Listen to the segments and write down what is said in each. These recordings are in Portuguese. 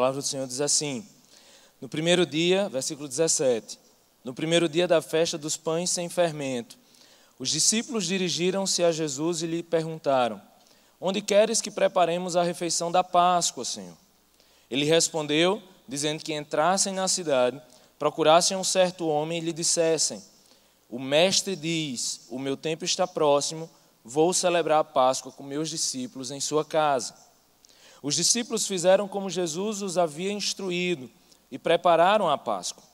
palavra do Senhor diz assim: no primeiro dia, versículo 17, no primeiro dia da festa dos pães sem fermento, os discípulos dirigiram-se a Jesus e lhe perguntaram: onde queres que preparemos a refeição da Páscoa, Senhor? Ele respondeu, dizendo que entrassem na cidade, procurassem um certo homem e lhe dissessem: o mestre diz, o meu tempo está próximo, vou celebrar a Páscoa com meus discípulos em sua casa. Os discípulos fizeram como Jesus os havia instruído e prepararam a Páscoa.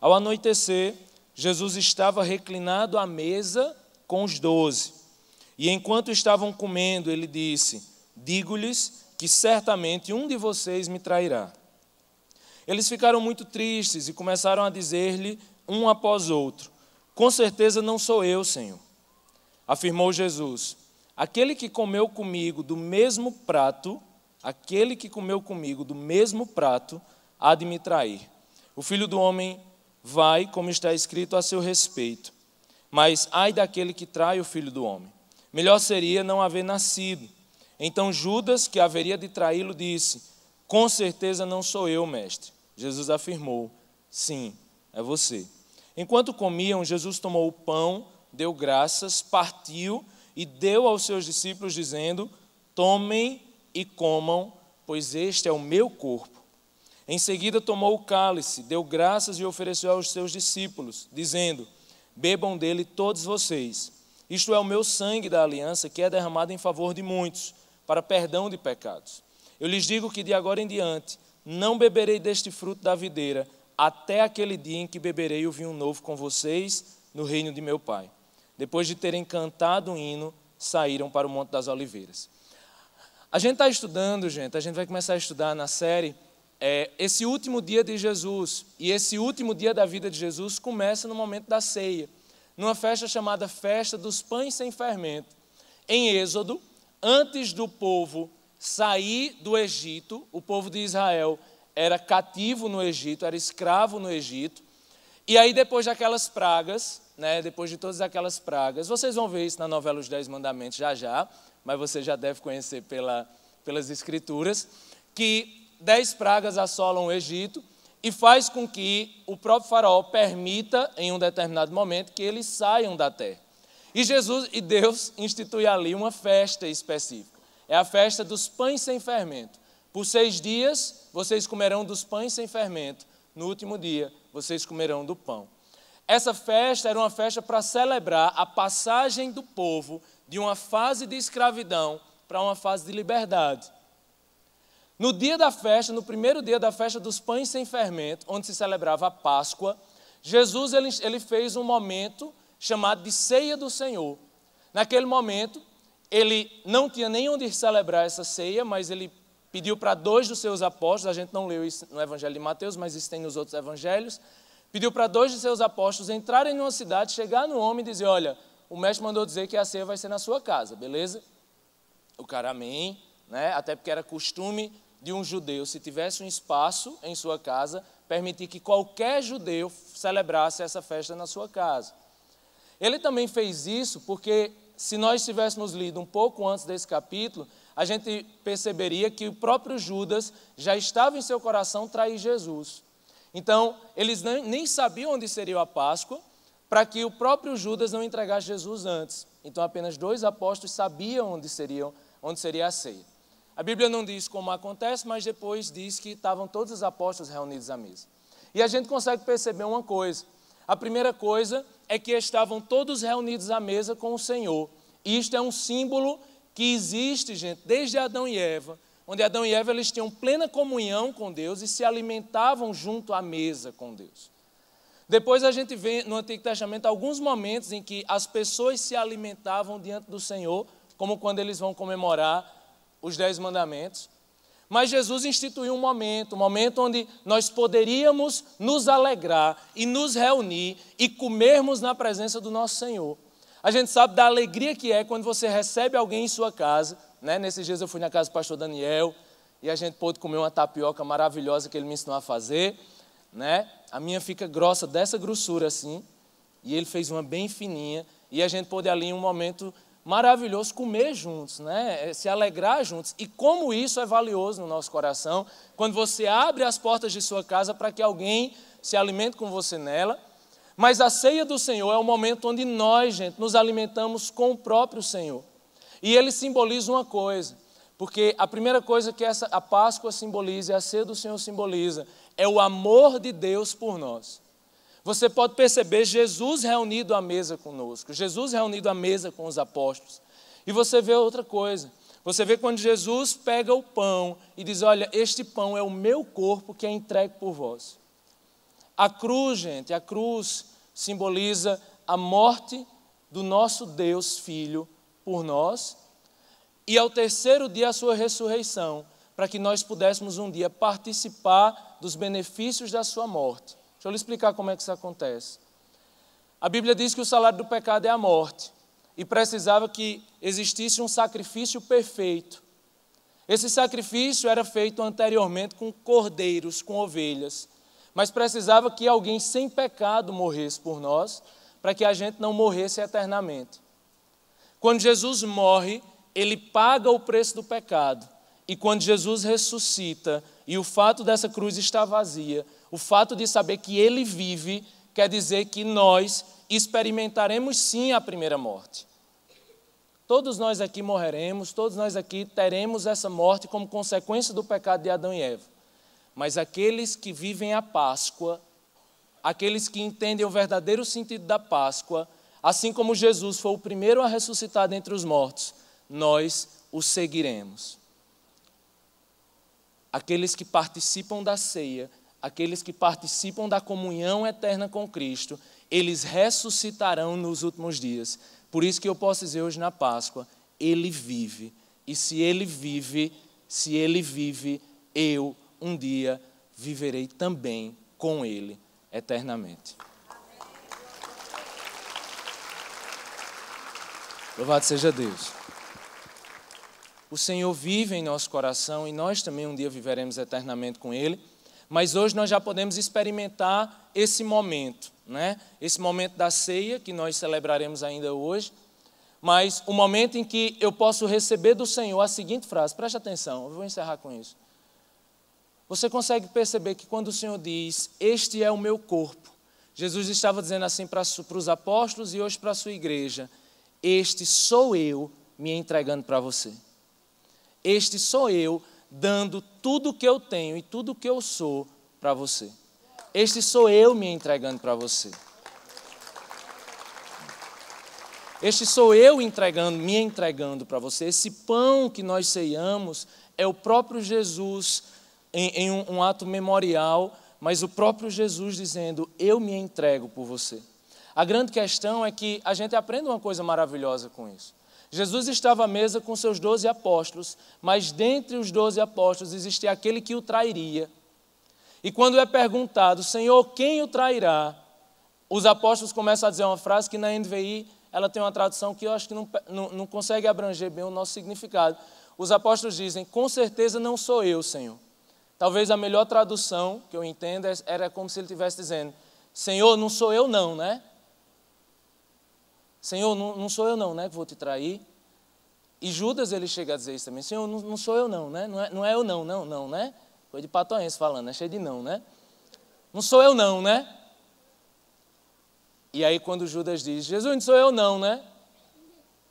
Ao anoitecer, Jesus estava reclinado à mesa com os 12. E enquanto estavam comendo, ele disse: digo-lhes que certamente um de vocês me trairá. Eles ficaram muito tristes e começaram a dizer-lhe um após outro: com certeza não sou eu, Senhor. Afirmou Jesus: aquele que comeu comigo do mesmo prato, há de me trair. O Filho do Homem vai, como está escrito a seu respeito. Mas ai daquele que trai o Filho do Homem. Melhor seria não haver nascido. Então Judas, que haveria de traí-lo, disse: com certeza não sou eu, mestre. Jesus afirmou: sim, é você. Enquanto comiam, Jesus tomou o pão, deu graças, partiu e deu aos seus discípulos, dizendo: tomem e comam, pois este é o meu corpo. Em seguida tomou o cálice, deu graças e ofereceu aos seus discípulos, dizendo: bebam dele todos vocês. Isto é o meu sangue da aliança, que é derramado em favor de muitos, para perdão de pecados. Eu lhes digo que de agora em diante não beberei deste fruto da videira, até aquele dia em que beberei o vinho novo com vocês no reino de meu Pai. Depois de terem cantado um hino, saíram para o Monte das Oliveiras. A gente está estudando, a gente vai começar a estudar na série esse último dia de Jesus. E esse último dia da vida de Jesus começa no momento da ceia, numa festa chamada Festa dos Pães Sem Fermento. Em Êxodo, antes do povo sair do Egito, o povo de Israel era cativo no Egito, era escravo no Egito. E aí depois daquelas pragas, depois de todas aquelas pragas, vocês vão ver isso na novela Os 10 Mandamentos já, mas você já deve conhecer pelas escrituras, que 10 pragas assolam o Egito e faz com que o próprio faraó permita, em um determinado momento, que eles saiam da terra. E Deus institui ali uma festa específica. É a festa dos pães sem fermento. Por 6 dias, vocês comerão dos pães sem fermento. No último dia, vocês comerão do pão. Essa festa era uma festa para celebrar a passagem do povo de uma fase de escravidão para uma fase de liberdade. No dia da festa, no primeiro dia da festa dos pães sem fermento, onde se celebrava a Páscoa, Jesus ele fez um momento chamado de Ceia do Senhor. Naquele momento, ele não tinha nem onde celebrar essa ceia, mas ele pediu para 2 dos seus apóstolos, a gente não leu isso no Evangelho de Mateus, mas isso tem nos outros evangelhos, pediu para 2 de seus apóstolos entrarem numa cidade, chegar no homem e dizer: olha, o mestre mandou dizer que a ceia vai ser na sua casa, beleza? O cara, amém, até porque era costume de um judeu, se tivesse um espaço em sua casa, permitir que qualquer judeu celebrasse essa festa na sua casa. Ele também fez isso porque, se nós tivéssemos lido um pouco antes desse capítulo, a gente perceberia que o próprio Judas já estava em seu coração trair Jesus. Então, eles nem sabiam onde seria a Páscoa, para que o próprio Judas não entregasse Jesus antes. Então, apenas 2 apóstolos sabiam onde seria a ceia. A Bíblia não diz como acontece, mas depois diz que estavam todos os apóstolos reunidos à mesa. E a gente consegue perceber uma coisa. A primeira coisa é que estavam todos reunidos à mesa com o Senhor. E isto é um símbolo que existe, gente, desde Adão e Eva, onde Adão e Eva eles tinham plena comunhão com Deus e se alimentavam junto à mesa com Deus. Depois a gente vê no Antigo Testamento alguns momentos em que as pessoas se alimentavam diante do Senhor, como quando eles vão comemorar os 10 mandamentos. Mas Jesus instituiu um momento onde nós poderíamos nos alegrar e nos reunir e comermos na presença do nosso Senhor. A gente sabe da alegria que é quando você recebe alguém em sua casa, Nesses dias eu fui na casa do pastor Daniel e a gente pôde comer uma tapioca maravilhosa que ele me ensinou a fazer, A minha fica grossa, dessa grossura assim, e ele fez uma bem fininha, e a gente pôde ali em um momento maravilhoso comer juntos, né? Se alegrar juntos. E como isso é valioso no nosso coração, quando você abre as portas de sua casa para que alguém se alimente com você nela. Mas a ceia do Senhor é o momento onde nós, gente, nos alimentamos com o próprio Senhor. E ele simboliza uma coisa, porque a primeira coisa que a Páscoa simboliza, e a ceia do Senhor simboliza, é o amor de Deus por nós. Você pode perceber Jesus reunido à mesa conosco, Jesus reunido à mesa com os apóstolos. E você vê outra coisa, você vê quando Jesus pega o pão e diz, olha, este pão é o meu corpo que é entregue por vós. A cruz, gente, a cruz simboliza a morte do nosso Deus Filho por nós e ao terceiro dia a sua ressurreição, para que nós pudéssemos um dia participar dos benefícios da sua morte. Deixa eu lhe explicar como é que isso acontece. A Bíblia diz que o salário do pecado é a morte e precisava que existisse um sacrifício perfeito. Esse sacrifício era feito anteriormente com cordeiros, com ovelhas, mas precisava que alguém sem pecado morresse por nós, para que a gente não morresse eternamente. Quando Jesus morre, ele paga o preço do pecado. E quando Jesus ressuscita, e o fato dessa cruz estar vazia, o fato de saber que ele vive, quer dizer que nós experimentaremos sim a primeira morte. Todos nós aqui morreremos, todos nós aqui teremos essa morte como consequência do pecado de Adão e Eva. Mas aqueles que vivem a Páscoa, aqueles que entendem o verdadeiro sentido da Páscoa, assim como Jesus foi o primeiro a ressuscitar dentre os mortos, nós o seguiremos. Aqueles que participam da ceia, aqueles que participam da comunhão eterna com Cristo, eles ressuscitarão nos últimos dias. Por isso que eu posso dizer hoje na Páscoa, ele vive. E se ele vive, eu um dia viverei também com ele eternamente. Louvado seja Deus. O Senhor vive em nosso coração e nós também um dia viveremos eternamente com ele, mas hoje nós já podemos experimentar esse momento, né? Esse momento da ceia que nós celebraremos ainda hoje, mas o momento em que eu posso receber do Senhor a seguinte frase, preste atenção, eu vou encerrar com isso. Você consegue perceber que quando o Senhor diz, este é o meu corpo, Jesus estava dizendo assim para os apóstolos e hoje para a sua igreja, este sou eu me entregando para você. Este sou eu dando tudo o que eu tenho e tudo o que eu sou para você. Este sou eu me entregando para você. Este sou eu me entregando para você. Esse pão que nós ceiamos é o próprio Jesus em um ato memorial, mas o próprio Jesus dizendo, eu me entrego por você. A grande questão é que a gente aprende uma coisa maravilhosa com isso. Jesus estava à mesa com seus 12 apóstolos, mas dentre os 12 apóstolos existia aquele que o trairia. E quando é perguntado, Senhor, quem o trairá? Os apóstolos começam a dizer uma frase que na NVI ela tem uma tradução que eu acho que não consegue abranger bem o nosso significado. Os apóstolos dizem, com certeza não sou eu, Senhor. Talvez a melhor tradução que eu entendo era como se ele estivesse dizendo, Senhor, não sou eu não, né? Senhor, não sou eu não, né, que vou te trair. E Judas, ele chega a dizer isso também, Senhor, não sou eu não, né? Não é eu não, né? Foi de patoense falando, é cheio de não, né? Não sou eu não, né? E aí quando Judas diz, Jesus, não sou eu não, né?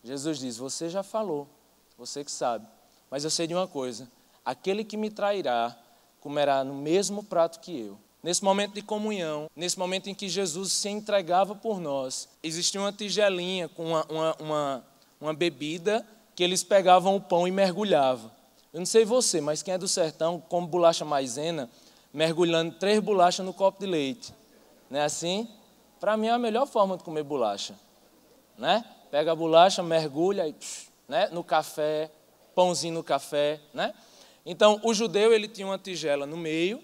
Jesus diz, você já falou, você que sabe. Mas eu sei de uma coisa, aquele que me trairá, comerá no mesmo prato que eu. Nesse momento de comunhão, nesse momento em que Jesus se entregava por nós, existia uma tigelinha com uma bebida que eles pegavam o pão e mergulhavam. Eu não sei você, mas quem é do sertão, come bolacha maisena, mergulhando 3 bolachas no copo de leite. Não é assim? Para mim é a melhor forma de comer bolacha. Né? Pega a bolacha, mergulha, e, né? No café, pãozinho no café. Né? Então, o judeu ele tinha uma tigela no meio,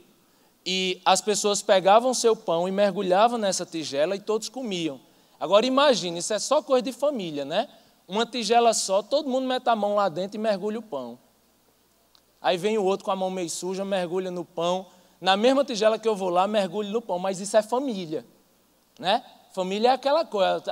e as pessoas pegavam seu pão e mergulhavam nessa tigela e todos comiam. Agora imagine, isso é só coisa de família, né? Uma tigela só, todo mundo mete a mão lá dentro e mergulha o pão. Aí vem o outro com a mão meio suja, mergulha no pão. Na mesma tigela que eu vou lá, mergulho no pão. Mas isso é família, né? Família é aquela coisa.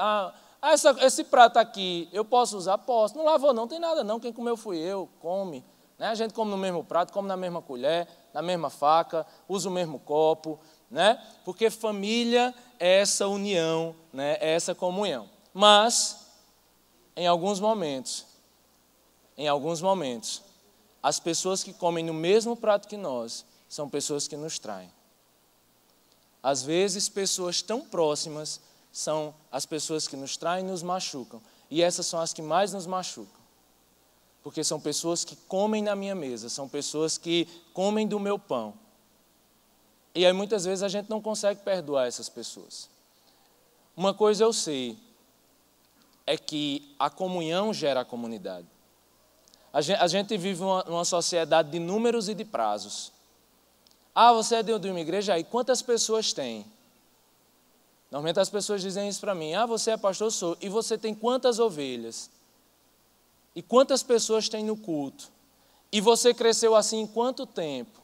Esse prato aqui, eu posso usar? Posso. Não lavou não, tem nada não, quem comeu fui eu, come. Né? A gente come no mesmo prato, come na mesma colher, na mesma faca, usa o mesmo copo, né? Porque família é essa união, né? É essa comunhão. Mas, em alguns momentos, as pessoas que comem no mesmo prato que nós, são pessoas que nos traem. Às vezes, pessoas tão próximas são as pessoas que nos traem e nos machucam. E essas são as que mais nos machucam. Porque são pessoas que comem na minha mesa, são pessoas que comem do meu pão. E aí muitas vezes a gente não consegue perdoar essas pessoas. Uma coisa eu sei, é que a comunhão gera a comunidade. A gente vive numa sociedade de números e de prazos. Ah, você é de uma igreja aí, quantas pessoas tem? Normalmente as pessoas dizem isso para mim. Ah, você é pastor? Sou. E você tem quantas ovelhas? E quantas pessoas tem no culto? E você cresceu assim em quanto tempo?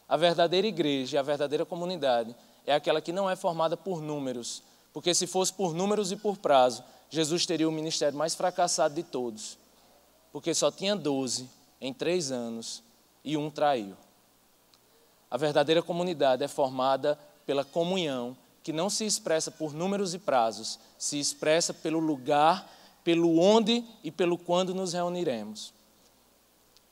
A verdadeira igreja, a verdadeira comunidade, é aquela que não é formada por números. Porque se fosse por números e por prazo, Jesus teria o ministério mais fracassado de todos. Porque só tinha 12 em 3 anos e um traiu. A verdadeira comunidade é formada pela comunhão, que não se expressa por números e prazos, se expressa pelo lugar, pelo onde e pelo quando nos reuniremos.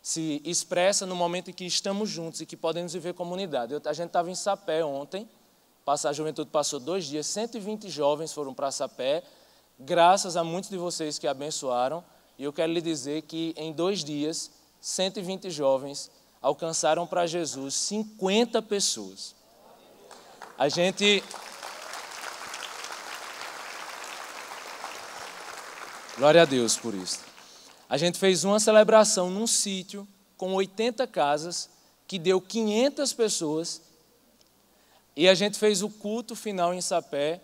Se expressa no momento em que estamos juntos e que podemos viver comunidade. A gente estava em Sapé ontem, a juventude passou 2 dias, 120 jovens foram para Sapé, graças a muitos de vocês que abençoaram, e eu quero lhe dizer que em 2 dias, 120 jovens alcançaram para Jesus 50 pessoas. A gente... Glória a Deus por isso. A gente fez uma celebração num sítio com 80 casas, que deu 500 pessoas, e a gente fez o culto final em Sapé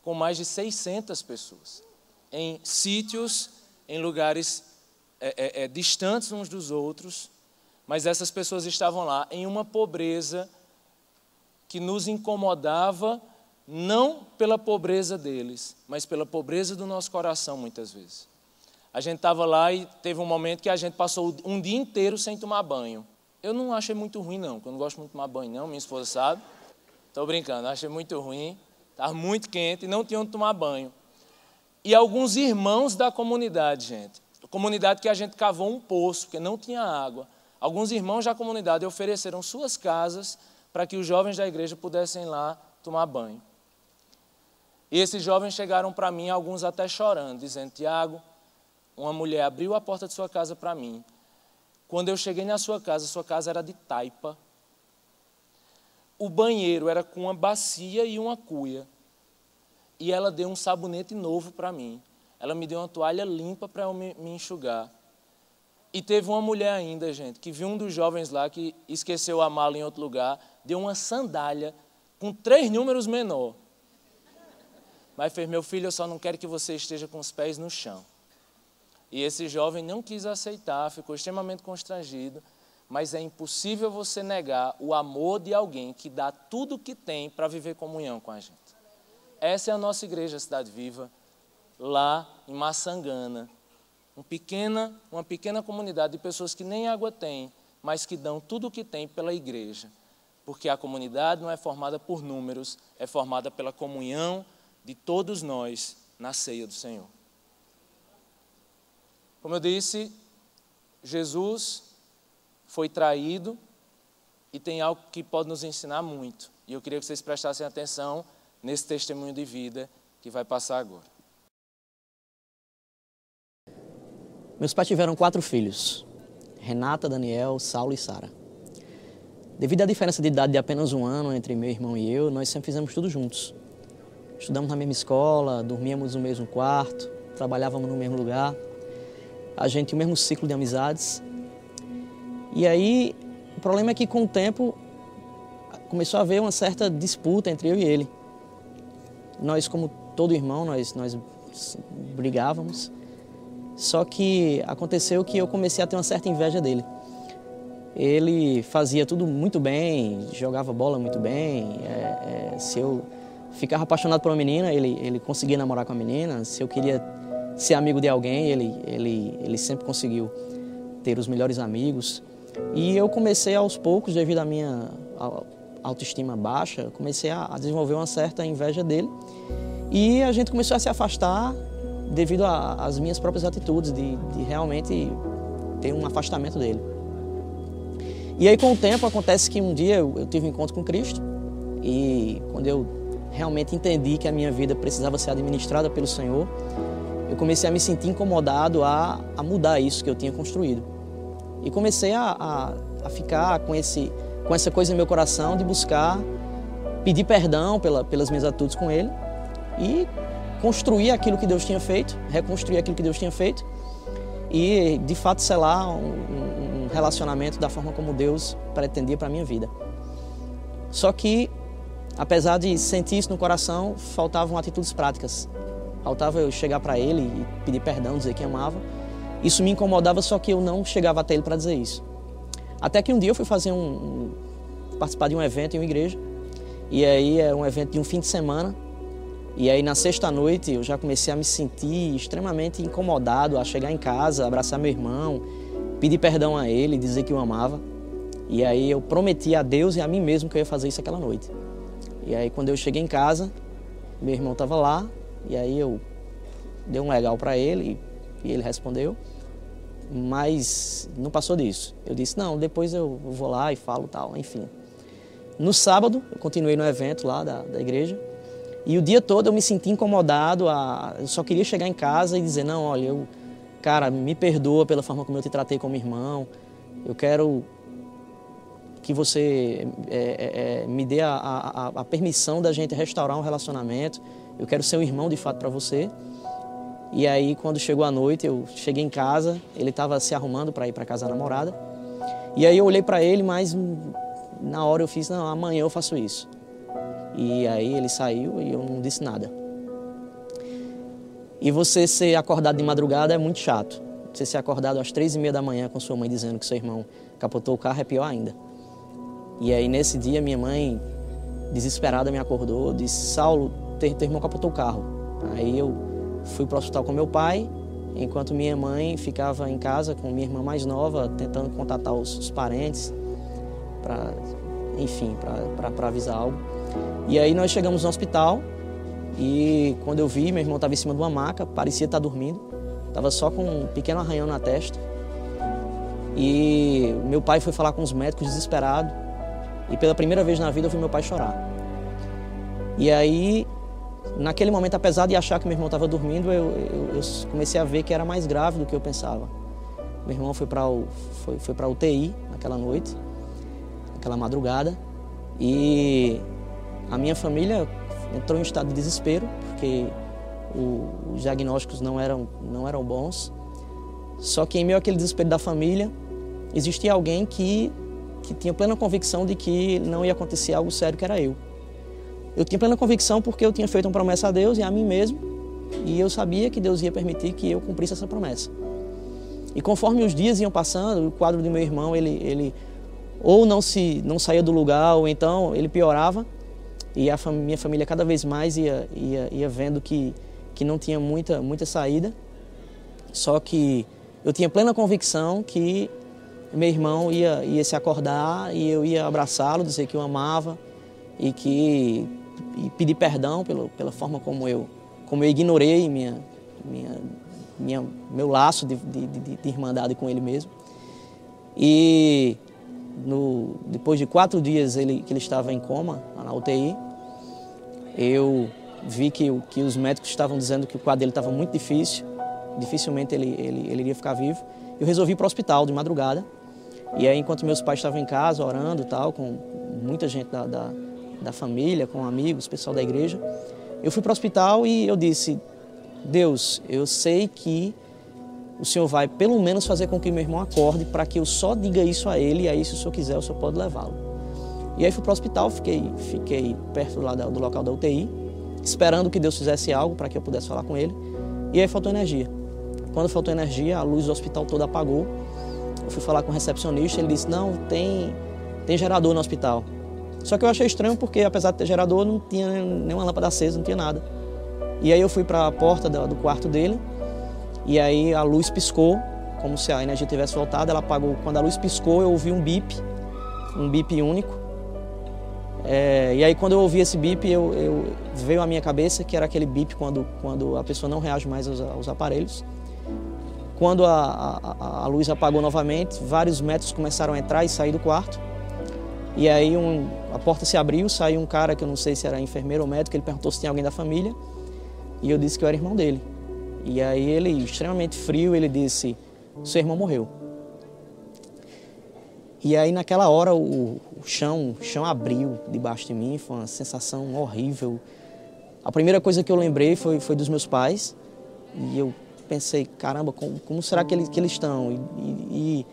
com mais de 600 pessoas, em sítios, em lugares distantes uns dos outros, mas essas pessoas estavam lá em uma pobreza que nos incomodava, não pela pobreza deles, mas pela pobreza do nosso coração, muitas vezes. A gente estava lá e teve um momento que a gente passou um dia inteiro sem tomar banho. Eu não achei muito ruim, não, porque eu não gosto muito de tomar banho, não, minha esposa sabe. Estou brincando, achei muito ruim, estava muito quente e não tinha onde tomar banho. E alguns irmãos da comunidade, gente, comunidade que a gente cavou um poço, porque não tinha água. Alguns irmãos da comunidade ofereceram suas casas para que os jovens da igreja pudessem ir lá tomar banho. E esses jovens chegaram para mim, alguns até chorando, dizendo: Tiago, uma mulher abriu a porta de sua casa para mim. Quando eu cheguei na sua casa era de taipa. O banheiro era com uma bacia e uma cuia. E ela deu um sabonete novo para mim. Ela me deu uma toalha limpa para eu me enxugar. E teve uma mulher ainda, gente, que viu um dos jovens lá que esqueceu a mala em outro lugar, deu uma sandália com 3 números menor. Mas fez: meu filho, eu só não quero que você esteja com os pés no chão. E esse jovem não quis aceitar, ficou extremamente constrangido, mas é impossível você negar o amor de alguém que dá tudo o que tem para viver comunhão com a gente. Essa é a nossa igreja Cidade Viva, lá em Maçangana. Uma pequena comunidade de pessoas que nem água têm, mas que dão tudo o que têm pela igreja. Porque a comunidade não é formada por números, é formada pela comunhão de todos nós na ceia do Senhor. Como eu disse, Jesus foi traído e tem algo que pode nos ensinar muito. E eu queria que vocês prestassem atenção nesse testemunho de vida que vai passar agora. Meus pais tiveram 4 filhos: Renata, Daniel, Saulo e Sara. Devido à diferença de idade de apenas 1 ano entre meu irmão e eu, nós sempre fizemos tudo juntos. Estudamos na mesma escola, dormíamos no mesmo quarto, trabalhávamos no mesmo lugar. A gente tinha o mesmo ciclo de amizades. E aí, o problema é que com o tempo começou a haver uma certa disputa entre eu e ele. Nós, como todo irmão, nós brigávamos. Só que aconteceu que eu comecei a ter uma certa inveja dele. Ele fazia tudo muito bem, jogava bola muito bem. Se eu ficava apaixonado por uma menina, ele conseguia namorar com a menina. Se eu queria ser amigo de alguém, ele sempre conseguiu ter os melhores amigos. E eu comecei aos poucos, devido à minha autoestima baixa, comecei a desenvolver uma certa inveja dele. E a gente começou a se afastar devido às minhas próprias atitudes, de realmente ter um afastamento dele. E aí, com o tempo, acontece que um dia eu tive um encontro com Cristo, e quando eu realmente entendi que a minha vida precisava ser administrada pelo Senhor, eu comecei a me sentir incomodado a mudar isso que eu tinha construído. E comecei a ficar com essa coisa no meu coração de buscar pedir perdão pelas minhas atitudes com Ele e construir aquilo que Deus tinha feito, reconstruir aquilo que Deus tinha feito e, de fato, selar um relacionamento da forma como Deus pretendia para a minha vida. Só que, apesar de sentir isso no coração, faltavam atitudes práticas. Faltava eu chegar para Ele e pedir perdão, dizer que amava. Isso me incomodava, só que eu não chegava até Ele para dizer isso. Até que um dia eu fui participar de um evento em uma igreja, e aí é um evento de um fim de semana, e aí na sexta-noite eu já comecei a me sentir extremamente incomodado, a chegar em casa, abraçar meu irmão, pedir perdão a ele, dizer que o amava. E aí eu prometi a Deus e a mim mesmo que eu ia fazer isso aquela noite. E aí quando eu cheguei em casa, meu irmão estava lá, e aí eu dei um legal para ele, e ele respondeu, mas não passou disso. Eu disse, não, depois eu vou lá e falo tal, enfim. No sábado, eu continuei no evento lá da igreja, e o dia todo eu me senti incomodado, eu só queria chegar em casa e dizer, não, olha, cara, me perdoa pela forma como eu te tratei como irmão, eu quero que você me dê a permissão da gente restaurar um relacionamento, eu quero ser um irmão de fato para você. E aí, quando chegou a noite, eu cheguei em casa, ele estava se arrumando para ir para casa da namorada. E aí eu olhei para ele, mas na hora eu fiz, não, amanhã eu faço isso. E aí ele saiu e eu não disse nada. E você ser acordado de madrugada é muito chato. Você ser acordado às 3h30 da manhã com sua mãe dizendo que seu irmão capotou o carro é pior ainda. E aí nesse dia minha mãe, desesperada, me acordou, disse, Saulo, teu irmão capotou o carro. Aí eu fui para o hospital com meu pai, enquanto minha mãe ficava em casa com minha irmã mais nova, tentando contatar os parentes, para avisar algo. E aí nós chegamos no hospital e quando eu vi, meu irmão estava em cima de uma maca, parecia estar dormindo, estava só com um pequeno arranhão na testa. E meu pai foi falar com os médicos desesperado e pela primeira vez na vida eu vi meu pai chorar. E aí, naquele momento, apesar de achar que meu irmão estava dormindo, eu comecei a ver que era mais grave do que eu pensava. Meu irmão foi para UTI naquela noite, naquela madrugada, e a minha família entrou em estado de desespero, porque os diagnósticos não eram bons. Só que em meio àquele desespero da família, existia alguém que tinha plena convicção de que não ia acontecer algo sério, que era eu. Eu tinha plena convicção porque eu tinha feito uma promessa a Deus e a mim mesmo, e eu sabia que Deus ia permitir que eu cumprisse essa promessa. E conforme os dias iam passando, o quadro do meu irmão, ele ou não saía do lugar, ou então ele piorava, e a minha família cada vez mais ia vendo que não tinha muita saída. Só que eu tinha plena convicção que meu irmão ia se acordar e eu ia abraçá-lo, dizer que o amava e pedir perdão pela forma como eu ignorei meu laço de irmandade com ele mesmo. E depois de 4 dias que ele estava em coma, lá na UTI, eu vi que os médicos estavam dizendo que o quadro dele estava muito difícil, dificilmente ele iria ficar vivo. Eu resolvi ir para o hospital de madrugada, e aí enquanto meus pais estavam em casa orando e tal, com muita gente da família, com amigos, pessoal da igreja, eu fui para o hospital e eu disse, Deus, eu sei que o Senhor vai pelo menos fazer com que meu irmão acorde para que eu só diga isso a ele, e aí se o Senhor quiser, o Senhor pode levá-lo. E aí fui para o hospital, fiquei perto lá do local da UTI, esperando que Deus fizesse algo para que eu pudesse falar com ele, e aí faltou energia. Quando faltou energia, a luz do hospital toda apagou. Eu fui falar com o recepcionista, ele disse, não, tem gerador no hospital. Só que eu achei estranho porque, apesar de ter gerador, não tinha nenhuma lâmpada acesa, não tinha nada. E aí eu fui para a porta do quarto dele, e aí a luz piscou, como se a energia tivesse voltado, ela apagou. Quando a luz piscou, eu ouvi um bip único. E aí quando eu ouvi esse bip, veio à minha cabeça que era aquele bip quando a pessoa não reage mais aos aparelhos. Quando a luz apagou novamente, vários médicos começaram a entrar e sair do quarto. E aí a porta se abriu, saiu um cara que eu não sei se era enfermeiro ou médico, ele perguntou se tinha alguém da família. E eu disse que eu era irmão dele. E aí ele, extremamente frio, ele disse, seu irmão morreu. E aí naquela hora o chão abriu debaixo de mim, foi uma sensação horrível. A primeira coisa que eu lembrei foi dos meus pais. E eu pensei, caramba, como será que eles estão? E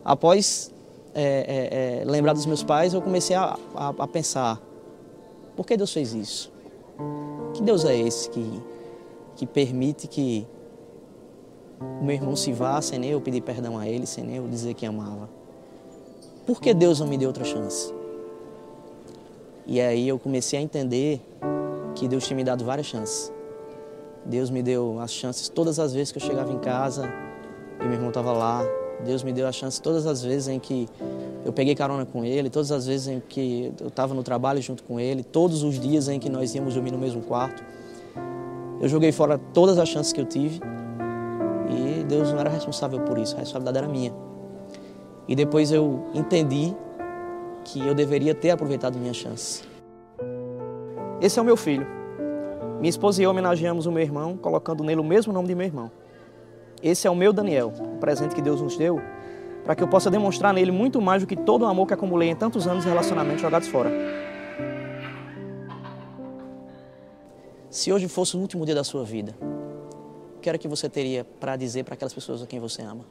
após lembrar dos meus pais, eu comecei a pensar, por que Deus fez isso? Que Deus é esse que permite que o meu irmão se vá sem nem eu pedir perdão a ele, sem nem eu dizer que amava? Por que Deus não me deu outra chance? E aí eu comecei a entender que Deus tinha me dado várias chances. Deus me deu as chances todas as vezes que eu chegava em casa e meu irmão estava lá. Deus me deu a chance todas as vezes em que eu peguei carona com ele, todas as vezes em que eu estava no trabalho junto com ele, todos os dias em que nós íamos dormir no mesmo quarto. Eu joguei fora todas as chances que eu tive e Deus não era responsável por isso, a responsabilidade era minha. E depois eu entendi que eu deveria ter aproveitado minha chance. Esse é o meu filho. Minha esposa e eu homenageamos o meu irmão, colocando nele o mesmo nome de meu irmão. Esse é o meu Daniel, o presente que Deus nos deu, para que eu possa demonstrar nele muito mais do que todo o amor que acumulei em tantos anos de relacionamentos jogados fora. Se hoje fosse o último dia da sua vida, o que era que você teria para dizer para aquelas pessoas a quem você ama?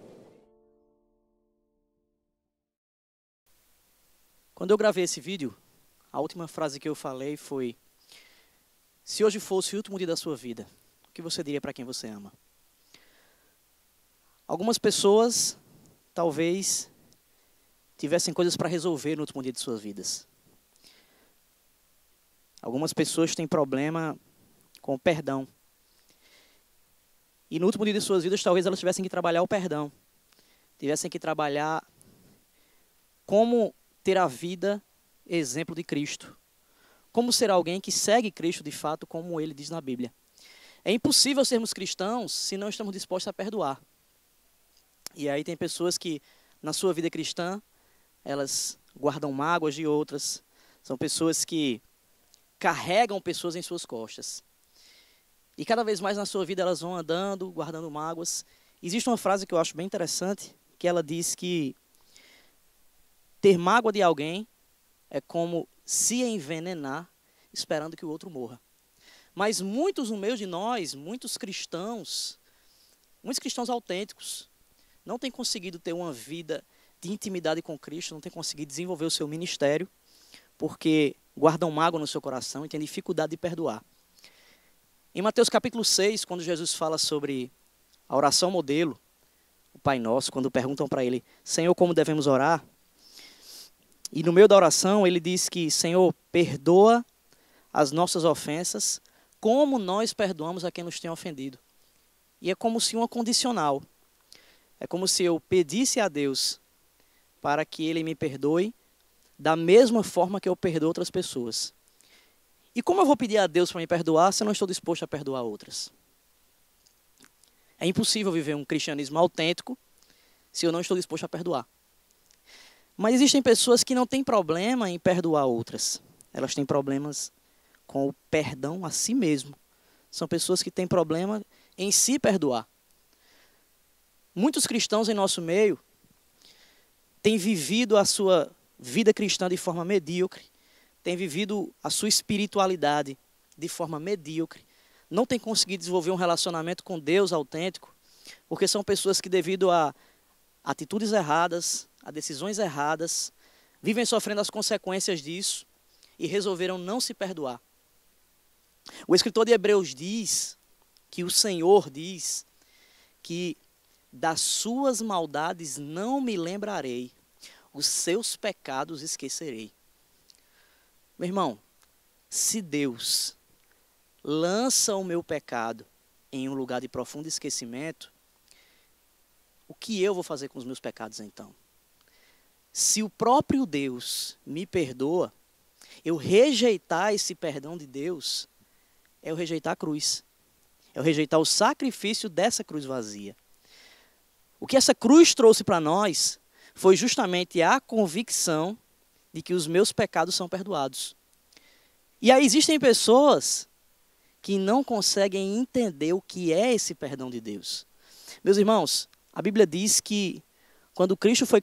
Quando eu gravei esse vídeo, a última frase que eu falei foi: se hoje fosse o último dia da sua vida, o que você diria para quem você ama? Algumas pessoas, talvez, tivessem coisas para resolver no último dia de suas vidas. Algumas pessoas têm problema com o perdão. E no último dia de suas vidas, talvez elas tivessem que trabalhar o perdão. Tivessem que trabalhar como ter a vida exemplo de Cristo. Como ser alguém que segue Cristo de fato, como ele diz na Bíblia. É impossível sermos cristãos se não estamos dispostos a perdoar. E aí tem pessoas que, na sua vida cristã, elas guardam mágoas de outras. São pessoas que carregam pessoas em suas costas. E cada vez mais na sua vida elas vão andando, guardando mágoas. Existe uma frase que eu acho bem interessante, que ela diz que ter mágoa de alguém é como se envenenar esperando que o outro morra. Mas muitos no meio de nós, muitos cristãos autênticos, não têm conseguido ter uma vida de intimidade com Cristo, não têm conseguido desenvolver o seu ministério, porque guardam mágoa no seu coração e têm dificuldade de perdoar. Em Mateus capítulo 6, quando Jesus fala sobre a oração modelo, o Pai Nosso, quando perguntam para ele, Senhor, como devemos orar? E no meio da oração ele diz que, Senhor, perdoa as nossas ofensas, como nós perdoamos a quem nos tem ofendido. E é como se uma condicional. É como se eu pedisse a Deus para que Ele me perdoe da mesma forma que eu perdoo outras pessoas. E como eu vou pedir a Deus para me perdoar se eu não estou disposto a perdoar outras? É impossível viver um cristianismo autêntico se eu não estou disposto a perdoar. Mas existem pessoas que não têm problema em perdoar outras. Elas têm problemas com o perdão a si mesmo. São pessoas que têm problema em se perdoar. Muitos cristãos em nosso meio têm vivido a sua vida cristã de forma medíocre, têm vivido a sua espiritualidade de forma medíocre, não têm conseguido desenvolver um relacionamento com Deus autêntico, porque são pessoas que, devido a atitudes erradas, a decisões erradas, vivem sofrendo as consequências disso e resolveram não se perdoar. O escritor de Hebreus diz que o Senhor diz que das suas maldades não me lembrarei, os seus pecados esquecerei. Meu irmão, se Deus lança o meu pecado em um lugar de profundo esquecimento, o que eu vou fazer com os meus pecados então? Se o próprio Deus me perdoa, eu rejeitar esse perdão de Deus é eu rejeitar a cruz. É eu rejeitar o sacrifício dessa cruz vazia. O que essa cruz trouxe para nós foi justamente a convicção de que os meus pecados são perdoados. E aí existem pessoas que não conseguem entender o que é esse perdão de Deus. Meus irmãos, a Bíblia diz que quando Cristo foi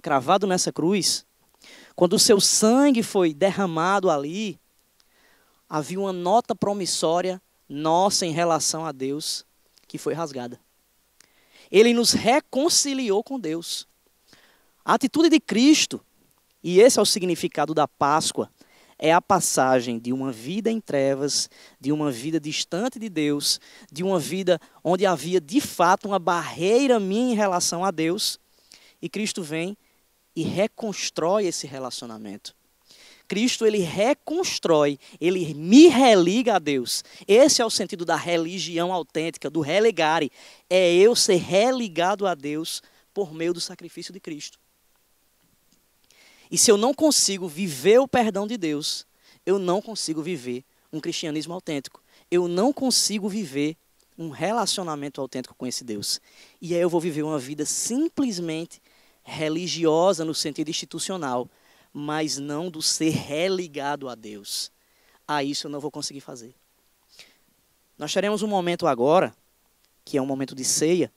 cravado nessa cruz, quando o seu sangue foi derramado ali, havia uma nota promissória nossa em relação a Deus que foi rasgada. Ele nos reconciliou com Deus. A atitude de Cristo, e esse é o significado da Páscoa, é a passagem de uma vida em trevas, de uma vida distante de Deus, de uma vida onde havia de fato uma barreira minha em relação a Deus, e Cristo vem e reconstrói esse relacionamento. Cristo, ele reconstrói, ele me religa a Deus. Esse é o sentido da religião autêntica, do religare. É eu ser religado a Deus por meio do sacrifício de Cristo. E se eu não consigo viver o perdão de Deus, eu não consigo viver um cristianismo autêntico. Eu não consigo viver um relacionamento autêntico com esse Deus. E aí eu vou viver uma vida simplesmente religiosa no sentido institucional, mas não do ser religado a Deus. A isso eu não vou conseguir fazer. Nós teremos um momento agora, que é um momento de ceia,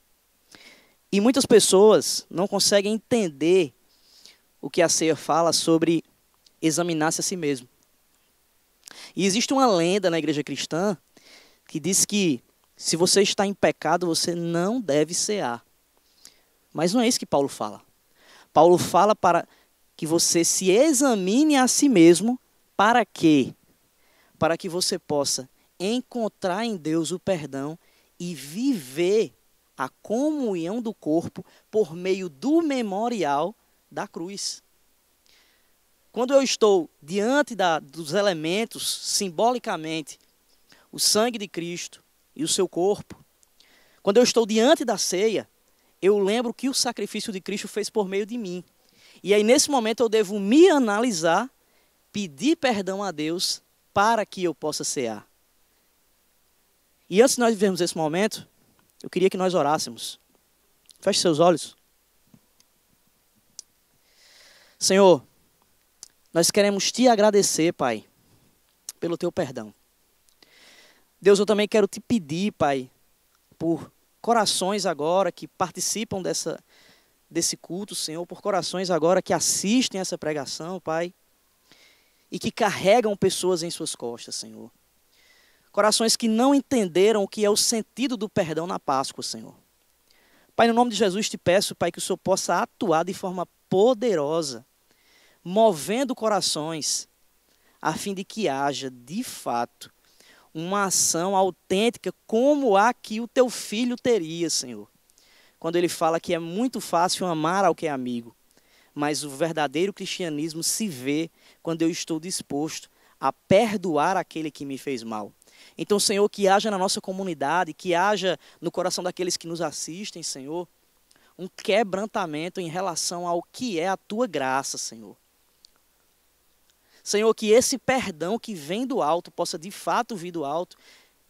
e muitas pessoas não conseguem entender o que a ceia fala sobre examinar-se a si mesmo. E existe uma lenda na igreja cristã que diz que se você está em pecado, você não deve cear. Mas não é isso que Paulo fala. Paulo fala para que você se examine a si mesmo. Para quê? Para que você possa encontrar em Deus o perdão e viver a comunhão do corpo por meio do memorial da cruz. Quando eu estou diante dos elementos, simbolicamente, o sangue de Cristo e o seu corpo, quando eu estou diante da ceia, eu lembro que o sacrifício de Cristo fez por meio de mim. E aí, nesse momento, eu devo me analisar, pedir perdão a Deus para que eu possa cear. E antes de nós vivermos esse momento, eu queria que nós orássemos. Feche seus olhos. Senhor, nós queremos te agradecer, Pai, pelo teu perdão. Deus, eu também quero te pedir, Pai, por corações agora que participam desse culto, Senhor, por corações agora que assistem essa pregação, Pai, e que carregam pessoas em suas costas, Senhor. Corações que não entenderam o que é o sentido do perdão na Páscoa, Senhor. Pai, no nome de Jesus te peço, Pai, que o Senhor possa atuar de forma poderosa, movendo corações, a fim de que haja, de fato, uma ação autêntica como a que o teu filho teria, Senhor. Quando ele fala que é muito fácil amar ao que é amigo, mas o verdadeiro cristianismo se vê quando eu estou disposto a perdoar aquele que me fez mal. Então, Senhor, que haja na nossa comunidade, que haja no coração daqueles que nos assistem, Senhor, um quebrantamento em relação ao que é a tua graça, Senhor. Senhor, que esse perdão que vem do alto possa de fato vir do alto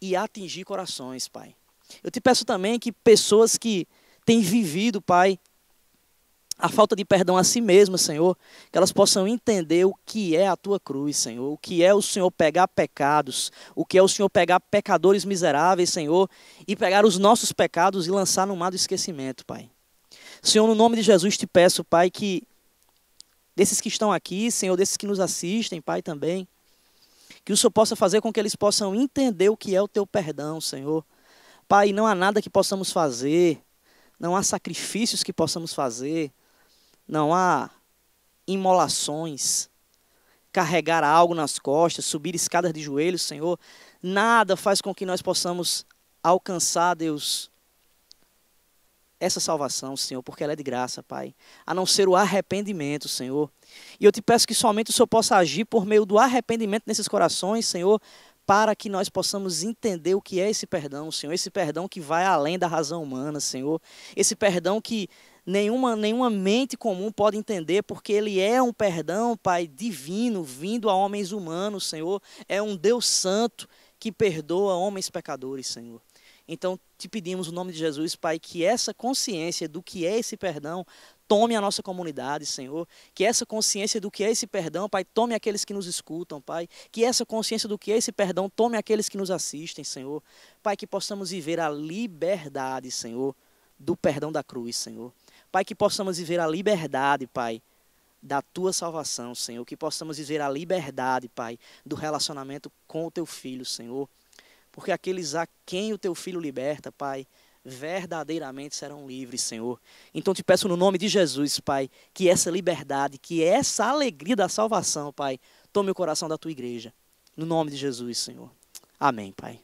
e atingir corações, Pai. Eu te peço também que pessoas que têm vivido, Pai, a falta de perdão a si mesmas, Senhor, que elas possam entender o que é a tua cruz, Senhor, o que é o Senhor pegar pecados, o que é o Senhor pegar pecadores miseráveis, Senhor, e pegar os nossos pecados e lançar no mar do esquecimento, Pai. Senhor, no nome de Jesus te peço, Pai, que desses que estão aqui, Senhor, desses que nos assistem, Pai, também, que o Senhor possa fazer com que eles possam entender o que é o teu perdão, Senhor. Pai, não há nada que possamos fazer, não há sacrifícios que possamos fazer, não há imolações, carregar algo nas costas, subir escadas de joelhos, Senhor. Nada faz com que nós possamos alcançar, Deus, essa salvação, Senhor, porque ela é de graça, Pai, a não ser o arrependimento, Senhor. E eu te peço que somente o Senhor possa agir por meio do arrependimento nesses corações, Senhor, para que nós possamos entender o que é esse perdão, Senhor, esse perdão que vai além da razão humana, Senhor, esse perdão que nenhuma mente comum pode entender, porque ele é um perdão, Pai, divino, vindo a homens humanos, Senhor, é um Deus santo que perdoa homens pecadores, Senhor. Então, te pedimos no nome de Jesus, Pai, que essa consciência do que é esse perdão tome a nossa comunidade, Senhor. Que essa consciência do que é esse perdão, Pai, tome aqueles que nos escutam, Pai. Que essa consciência do que é esse perdão tome aqueles que nos assistem, Senhor. Pai, que possamos viver a liberdade, Senhor, do perdão da cruz, Senhor. Pai, que possamos viver a liberdade, Pai, da Tua salvação, Senhor. Que possamos viver a liberdade, Pai, do relacionamento com o Teu Filho, Senhor. Porque aqueles a quem o Teu Filho liberta, Pai, verdadeiramente serão livres, Senhor. Então te peço no nome de Jesus, Pai, que essa liberdade, que essa alegria da salvação, Pai, tome o coração da Tua igreja. No nome de Jesus, Senhor. Amém, Pai.